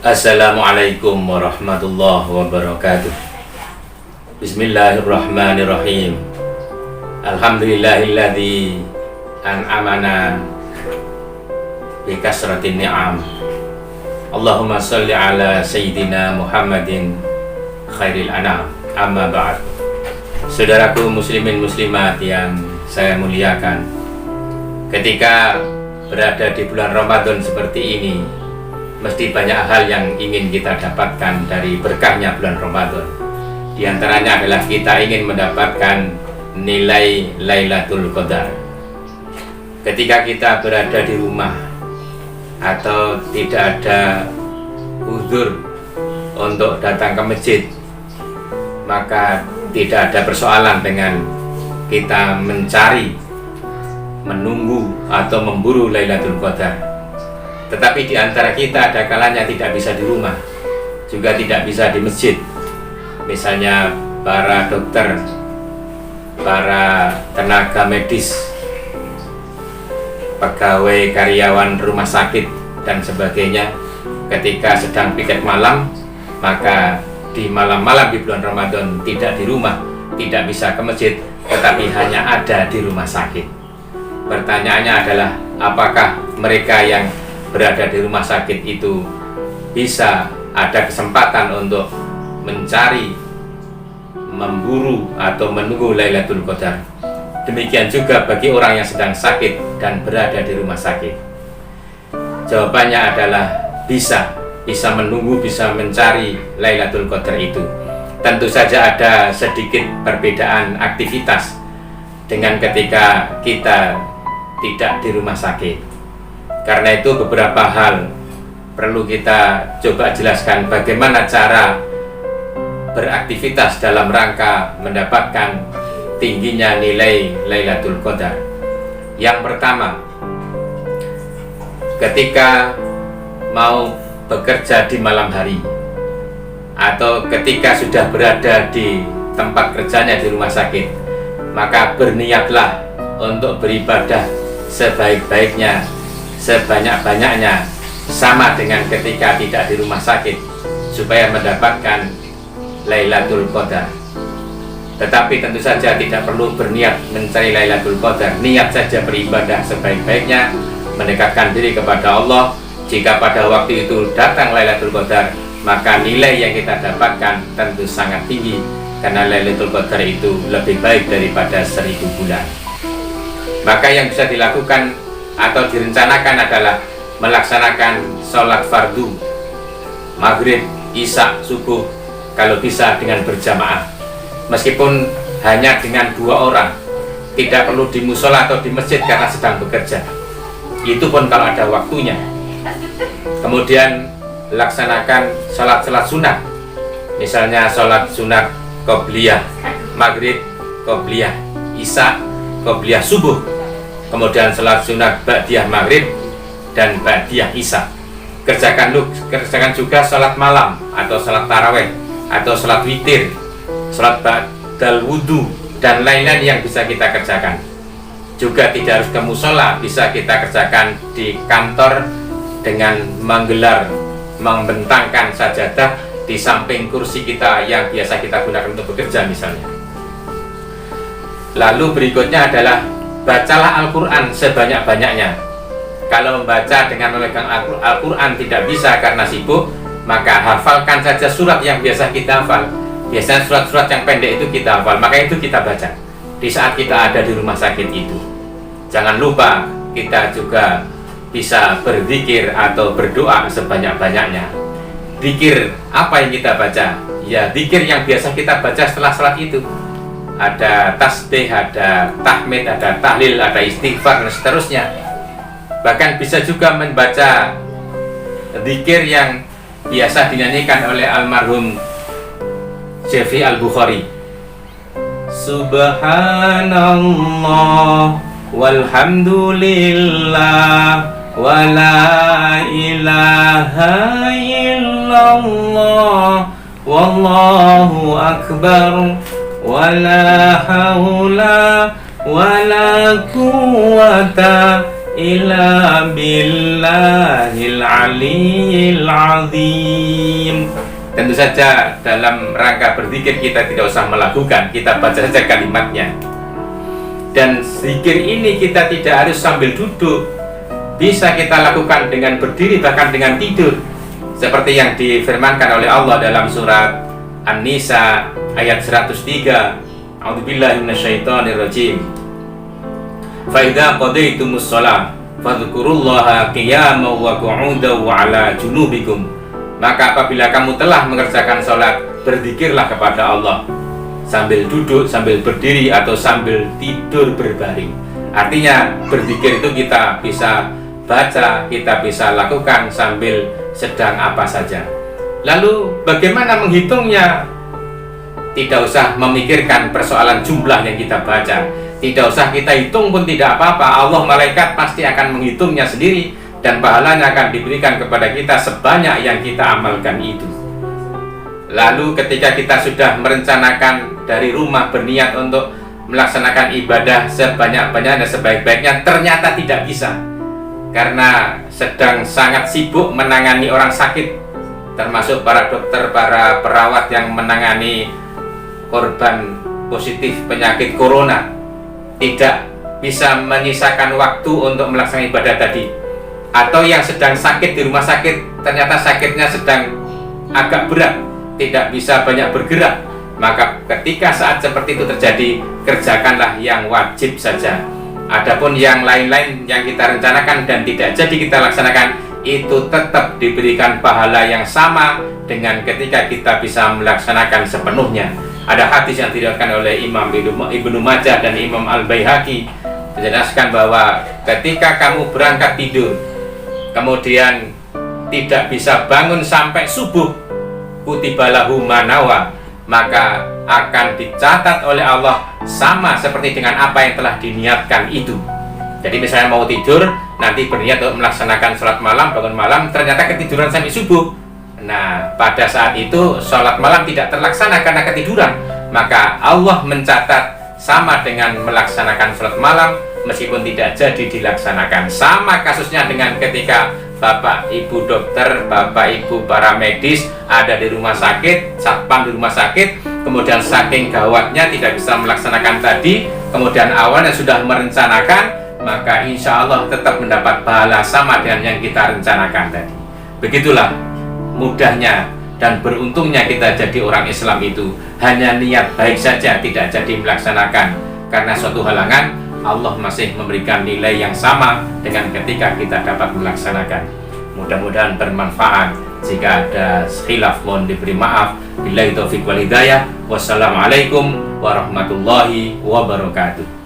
Assalamualaikum warahmatullahi wabarakatuh. Bismillahirrahmanirrahim. Alhamdulillahilladzi an'amana bi kasratin ni'am. Allahumma sholli ala sayyidina Muhammadin khairil anam. Amma ba'd. Saudaraku muslimin muslimat yang saya muliakan, ketika berada di bulan Ramadan seperti ini, mesti banyak hal yang ingin kita dapatkan dari berkahnya bulan Ramadan. Di antaranya adalah kita ingin mendapatkan nilai Lailatul Qadar. Ketika kita berada di rumah atau tidak ada uzur untuk datang ke masjid, maka tidak ada persoalan dengan kita mencari, menunggu atau memburu Lailatul Qadar. Tetapi di antara kita ada kalanya tidak bisa di rumah, juga tidak bisa di masjid. Misalnya para dokter, para tenaga medis, pegawai karyawan rumah sakit dan sebagainya, ketika sedang piket malam, maka di malam-malam di bulan Ramadan tidak di rumah, tidak bisa ke masjid, tetapi hanya ada di rumah sakit. Pertanyaannya adalah, apakah mereka yang berada di rumah sakit itu bisa ada kesempatan untuk mencari, memburu atau menunggu Lailatul Qadar? Demikian juga bagi orang yang sedang sakit dan berada di rumah sakit. Jawabannya adalah bisa menunggu, bisa mencari Lailatul Qadar itu. Tentu saja ada sedikit perbedaan aktivitas dengan ketika kita tidak di rumah sakit. Karena itu beberapa hal perlu kita coba jelaskan bagaimana cara beraktivitas dalam rangka mendapatkan tingginya nilai Lailatul Qadar. Yang pertama, ketika mau bekerja di malam hari atau ketika sudah berada di tempat kerjanya di rumah sakit, maka berniatlah untuk beribadah sebaik-baiknya, sebanyak-banyaknya, sama dengan ketika tidak di rumah sakit, supaya mendapatkan Lailatul Qadar. Tetapi tentu saja tidak perlu berniat mencari Lailatul Qadar, niat saja beribadah sebaik-baiknya, mendekatkan diri kepada Allah. Jika pada waktu itu datang Lailatul Qadar, maka nilai yang kita dapatkan tentu sangat tinggi, karena Lailatul Qadar itu lebih baik daripada 1000 bulan. Maka yang bisa dilakukan atau direncanakan adalah melaksanakan sholat fardu, maghrib, isya, subuh, kalau bisa dengan berjamaah. Meskipun hanya dengan 2 orang, tidak perlu di musola atau di masjid karena sedang bekerja. Itu pun kalau ada waktunya. Kemudian laksanakan sholat-sholat sunat, misalnya sholat sunat qobliyah, maghrib, qobliyah, isya, qobliyah subuh. Kemudian sholat sunat ba'diyah maghrib dan ba'diyah isya. Kerjakan juga sholat malam atau sholat taraweh atau sholat witir, sholat ba'dal wudu dan lain-lain yang bisa kita kerjakan. Juga tidak harus ke musola, bisa kita kerjakan di kantor dengan membentangkan sajadah di samping kursi kita yang biasa kita gunakan untuk bekerja misalnya. Lalu berikutnya adalah bacalah Al-Quran sebanyak-banyaknya. Kalau membaca dengan memegang Al-Quran tidak bisa karena sibuk, maka hafalkan saja surat yang biasa kita hafal. Biasanya surat-surat yang pendek itu kita hafal, maka itu kita baca di saat kita ada di rumah sakit itu. Jangan lupa kita juga bisa berzikir atau berdoa sebanyak-banyaknya. Zikir apa yang kita baca? Ya, zikir yang biasa kita baca setelah salat itu. Ada tasbih, ada tahmid, ada tahlil, ada istighfar, dan seterusnya. Bahkan bisa juga membaca zikir yang biasa dinyanyikan oleh almarhum Syafi'i Al-Bukhari. Subhanallah walhamdulillah wa la ilaha illallah wallahu akbar wala haula wala quwata illa billahil aliyyil azim. Tentu saja dalam rangka berzikir kita tidak usah melakukan, kita baca saja kalimatnya. Dan zikir ini kita tidak harus sambil duduk, bisa kita lakukan dengan berdiri, bahkan dengan tidur, seperti yang difirmankan oleh Allah dalam surat An-Nisa ayat 103. A'udzubillahi minasyaitonirrajim. Fa idza qadaytumus shalah fadhkurullaha qiyaman wa qu'udan wa 'ala junubikum. Maka apabila kamu telah mengerjakan sholat, berzikirlah kepada Allah sambil duduk, sambil berdiri, atau sambil tidur berbaring. Artinya berzikir itu kita bisa baca, kita bisa lakukan sambil sedang apa saja. Lalu bagaimana menghitungnya? Tidak usah memikirkan persoalan jumlah yang kita baca, tidak usah kita hitung pun tidak apa-apa. Allah, malaikat pasti akan menghitungnya sendiri, dan pahalanya akan diberikan kepada kita sebanyak yang kita amalkan itu. Lalu ketika kita sudah merencanakan dari rumah, berniat untuk melaksanakan ibadah sebanyak-banyaknya, sebaik-baiknya, ternyata tidak bisa karena sedang sangat sibuk menangani orang sakit, termasuk para dokter, para perawat yang menangani korban positif penyakit corona, tidak bisa menyisakan waktu untuk melaksanakan ibadah tadi. Atau yang sedang sakit di rumah sakit, ternyata sakitnya sedang agak berat, tidak bisa banyak bergerak, maka ketika saat seperti itu terjadi, kerjakanlah yang wajib saja. Adapun yang lain-lain yang kita rencanakan dan tidak jadi kita laksanakan, itu tetap diberikan pahala yang sama dengan ketika kita bisa melaksanakan sepenuhnya. Ada hadis yang diriwayatkan oleh Imam Ibnu Majah dan Imam Al-Baihaqi, menjelaskan bahwa ketika kamu berangkat tidur, kemudian tidak bisa bangun sampai subuh, kutibalahu manawa, maka akan dicatat oleh Allah sama seperti dengan apa yang telah diniatkan itu. Jadi misalnya mau tidur, nanti berniat untuk melaksanakan sholat malam, bangun malam, ternyata ketiduran sampai subuh. Nah, pada saat itu sholat malam tidak terlaksana karena ketiduran, maka Allah mencatat sama dengan melaksanakan sholat malam, meskipun tidak jadi dilaksanakan. Sama kasusnya dengan ketika Bapak Ibu dokter, Bapak Ibu para medis ada di rumah sakit, satpam di rumah sakit, kemudian saking gawatnya tidak bisa melaksanakan tadi, kemudian awalnya sudah merencanakan, maka insya Allah tetap mendapat pahala sama dengan yang kita rencanakan tadi. Begitulah mudahnya dan beruntungnya kita jadi orang Islam itu, hanya niat baik saja tidak jadi melaksanakan karena suatu halangan, Allah masih memberikan nilai yang sama dengan ketika kita dapat melaksanakan. Mudah-mudahan bermanfaat. Jika ada khilaf, mohon diberi maaf. Billahi taufiq wal hidayah. Wassalamualaikum warahmatullahi wabarakatuh.